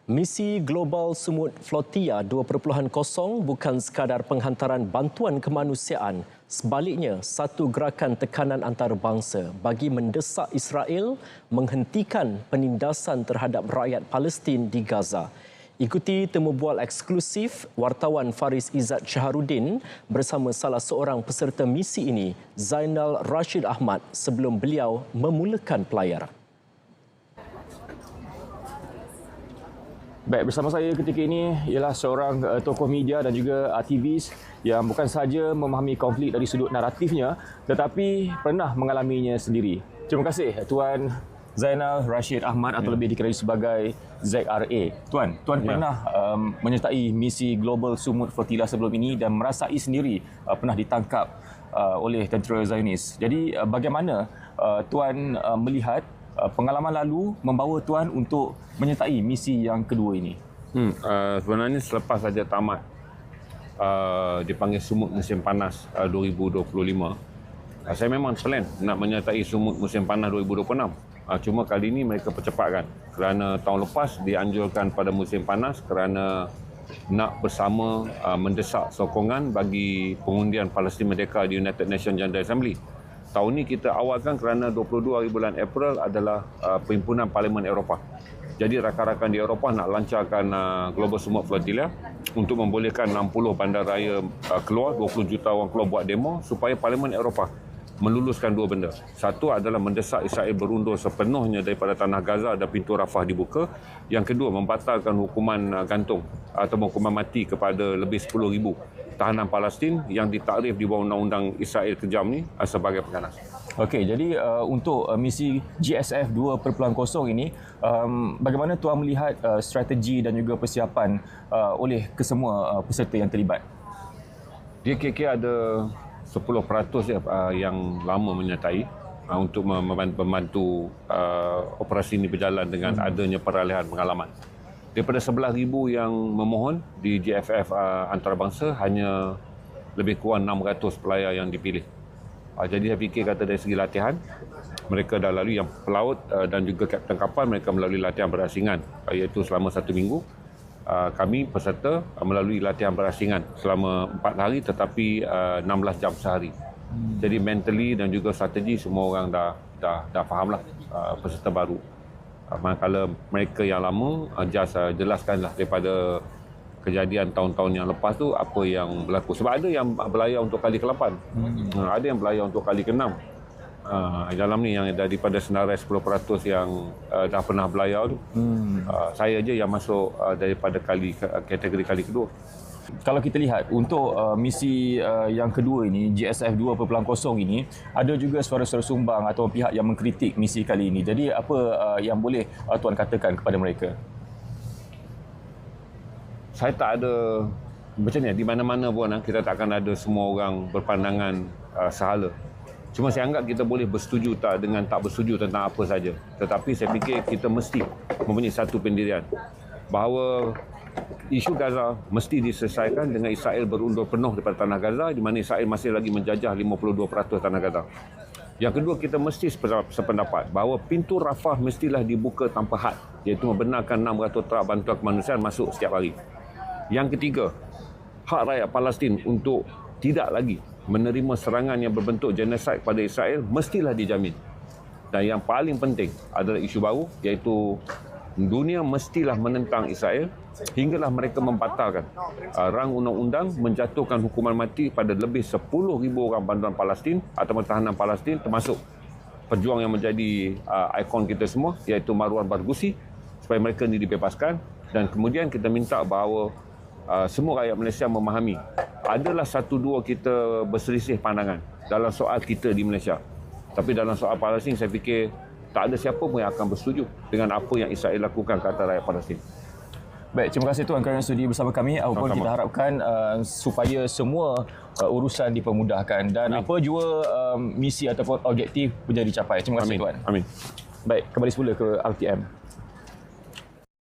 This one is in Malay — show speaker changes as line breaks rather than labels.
Misi Global Sumut Flotilla 2.0 bukan sekadar penghantaran bantuan kemanusiaan, sebaliknya satu gerakan tekanan antarabangsa bagi mendesak Israel menghentikan penindasan terhadap rakyat Palestin di Gaza. Ikuti temu bual eksklusif wartawan Faris Izzat Syahrudin bersama salah seorang peserta misi ini, Zainal Rashid Ahmad, sebelum beliau memulakan pelayaran.
Baik, bersama saya ketika ini ialah seorang tokoh media dan juga aktivis yang bukan sahaja memahami konflik dari sudut naratifnya tetapi pernah mengalaminya sendiri. Terima kasih Tuan Zainal Rashid Ahmad atau lebih dikenali sebagai ZRA. Tuan pernah menyertai misi Global Sumut Flotilla sebelum ini dan merasai sendiri pernah ditangkap oleh tentera Zionis. Jadi bagaimana Tuan melihat pengalaman lalu membawa Tuan untuk menyertai misi yang kedua ini?
Sebenarnya selepas saja tamat dipanggil Sumut Musim Panas 2025, saya memang plan nak menyertai Sumut Musim Panas 2026. Cuma kali ini mereka percepatkan kerana tahun lepas dianjurkan pada musim panas kerana nak bersama mendesak sokongan bagi pengundian Palestin Merdeka di United Nations General Assembly. Tahun ini kita awalkan kerana 22 hari bulan April adalah perhimpunan Parlimen Eropah. Jadi rakan-rakan di Eropah nak lancarkan Global Sumut Flotilla untuk membolehkan 60 bandaraya keluar, 20 juta orang keluar buat demo supaya Parlimen Eropah meluluskan dua benda. Satu adalah mendesak Israel berundur sepenuhnya daripada tanah Gaza dan pintu Rafah dibuka. Yang kedua, membatalkan hukuman gantung atau hukuman mati kepada lebih 10,000 tahanan Palestin yang ditakrif di bawah undang-undang Israel kejam ni sebagai pengganas.
Okey, jadi untuk misi GSF 2.0 ini, bagaimana Tuan melihat strategi dan juga persiapan oleh kesemua peserta yang terlibat?
Dia kira-kira ada 10% yang lama menyertai untuk membantu operasi ini berjalan dengan adanya peralihan pengalaman. Daripada 11,000 yang memohon di GFF antarabangsa, hanya lebih kurang 600 pelayar yang dipilih. Jadi saya fikir kata dari segi latihan, mereka dah lalui yang pelaut dan juga kapten kapal, mereka melalui latihan berasingan iaitu selama 1 minggu. Kami peserta melalui latihan berasingan selama 4 hari tetapi 16 jam sehari. Jadi mentally dan juga strategi semua orang dah fahamlah peserta baru. Manakala mereka yang lama jelaskanlah daripada kejadian tahun-tahun yang lepas tu apa yang berlaku. Sebab ada yang berlayar untuk kali ke-8, ada yang berlayar untuk kali ke-6. Dalam ni yang daripada senarai 10% yang dah pernah berlayar tu, saya je yang masuk daripada kategori kali kedua.
Kalau kita lihat untuk misi yang kedua ini, GSF 2.0 ini, ada juga suara-suara sumbang atau pihak yang mengkritik misi kali ini. Jadi apa yang boleh Tuan katakan kepada mereka?
Saya tak ada, macam ni, di mana-mana pun kita tak akan ada semua orang berpandangan sehala. Cuma saya anggap kita boleh bersetuju dengan tak bersetuju tentang apa saja. Tetapi saya fikir kita mesti mempunyai satu pendirian bahawa isu Gaza mesti diselesaikan dengan Israel berundur penuh daripada tanah Gaza, di mana Israel masih lagi menjajah 52% tanah Gaza. Yang kedua, kita mesti sependapat bahawa pintu Rafah mestilah dibuka tanpa had, iaitu membenarkan 600 truk bantuan kemanusiaan masuk setiap hari. Yang ketiga, hak rakyat Palestin untuk tidak lagi menerima serangan yang berbentuk genosid kepada Israel mestilah dijamin. Dan yang paling penting adalah isu baru, iaitu dunia mestilah menentang Israel hinggalah mereka membatalkan rang undang-undang menjatuhkan hukuman mati pada lebih 10,000 orang bantuan Palestin atau tahanan Palestin, termasuk pejuang yang menjadi ikon kita semua iaitu Marwan Barghouti, supaya mereka ini dibebaskan. Dan kemudian kita minta bahawa semua rakyat Malaysia memahami adalah satu dua kita berselisih pandangan dalam soal kita di Malaysia, tapi dalam soal Palestin saya fikir tak ada siapa pun yang akan bersetuju dengan apa yang Israel lakukan ke atas rakyat Palestin.
Baik, terima kasih Tuan kerana sudi bersama kami. Apapun kita harapkan supaya semua urusan dipermudahkan dan apa jua misi ataupun objektif menjadi dicapai. Terima kasih Tuan.
Amin.
Baik, kembali semula ke RTM.